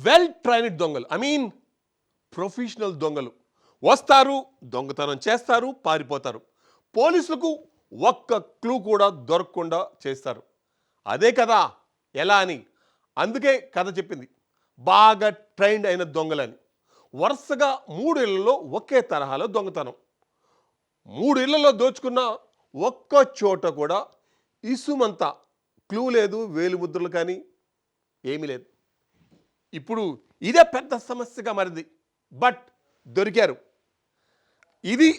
Well trained దొంగలు, I mean professional దొంగలు వస్తారు, దొంగతనం చేస్తారు, పారిపోతారు. పోలీసులకు ఒక్క క్లూ కూడా దొరకకుండా చేస్తారు. అదే కదా ఎలా అని, అందుకే కథ చెప్పింది బాగా ట్రైన్డ్ అయిన దొంగలని. వరుసగా 3 ఇళ్లలో ఒకే తరహాలో దొంగతనం. 3 ఇళ్లలో దోచుకున్న ఒక్క చోట కూడా ఇసుమంత క్లూ లేదు, వేలిముద్రలు కానీ ఏమీ లేదు. ఇప్పుడు ఇదే పెద్ద సమస్యగా మారింది. బట్ దొరికారు, ఇది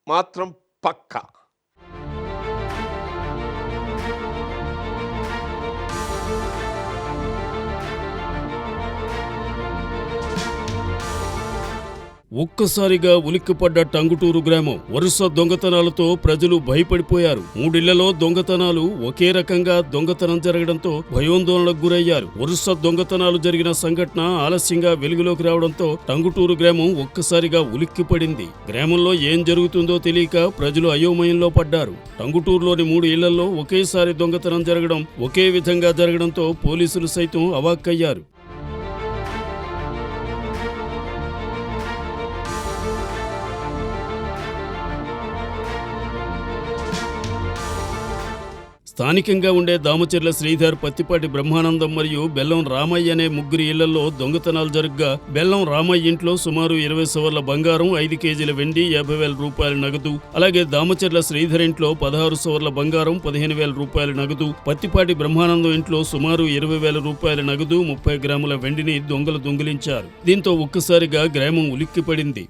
మాత్రం పక్కా. ఒక్కసారిగా ఉలిక్కిపడ్డ టంగుటూరు గ్రామం. వరుస దొంగతనాలతో ప్రజలు భయపడిపోయారు. 3 ఇళ్లలో దొంగతనాలు ఒకే రకంగా దొంగతనం జరగడంతో భయోందోళనకు గురయ్యారు. వరుస దొంగతనాలు జరిగిన సంఘటన ఆలస్యంగా వెలుగులోకి రావడంతో టంగుటూరు గ్రామం ఒక్కసారిగా ఉలిక్కిపడింది. గ్రామంలో ఏం జరుగుతుందో తెలియక ప్రజలు అయోమయంలో పడ్డారు. టంగుటూరులోని 3 ఇళ్లలో ఒకేసారి దొంగతనం జరగడం, ఒకే విధంగా జరగడంతో పోలీసులు సైతం అవాక్కయ్యారు. స్థానికంగా ఉండే దామచర్ల శ్రీధర్, పత్తిపాటి బ్రహ్మానందం మరియు బెల్లం రామయ్య అనే 3 ఇళ్లలో దొంగతనాలు జరగ్గా బెల్లం రామయ్య ఇంట్లో సుమారు 20 సవర్ల బంగారం, 5 కేజీల వెండి, 50,000 రూపాయల నగదు, అలాగే దామచర్ల శ్రీధర్ ఇంట్లో 16 సవర్ల బంగారం, 15,000 రూపాయల నగదు, పత్తిపాటి బ్రహ్మానందం ఇంట్లో సుమారు 20,000 రూపాయల నగదు, 30 గ్రాముల వెండిని దొంగలు దొంగిలించారు. దీంతో ఒక్కసారిగా గ్రామం ఉలిక్కిపడింది.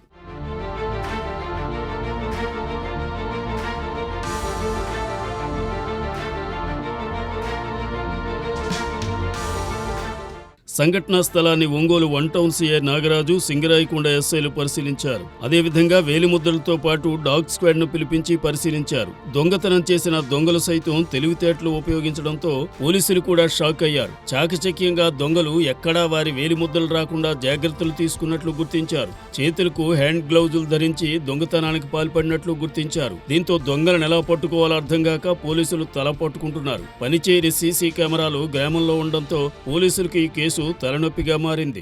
సంఘటనా స్థలాన్ని ఒంగోలు 1 టౌన్ సీఐ నాగరాజు, సింగరాయకొండ ఎస్ఐలు పరిశీలించారు. అదేవిధంగా వేలిముద్రలతో పాటు డాగ్ స్క్వాడ్ ను పిలిపించి పరిశీలించారు. దొంగతనం చేసిన దొంగలు సైతం తెలివితేటలు ఉపయోగించడంతో పోలీసులు కూడా షాక్ అయ్యారు. చాకచక్యంగా దొంగలు ఎక్కడా వారి వేలిముద్రలు రాకుండా జాగ్రత్తలు తీసుకున్నట్లు గుర్తించారు. చేతులకు హ్యాండ్ గ్లౌజులు ధరించి దొంగతనానికి పాల్పడినట్లు గుర్తించారు. దీంతో దొంగలను ఎలా పట్టుకోవాలో అర్థం కాక పోలీసులు తల పట్టుకుంటున్నారు. పనిచేయని సీసీ కెమెరాలు గ్రామంలో ఉండడంతో పోలీసులకు ఈ కేసు తలనొప్పిగా మారింది.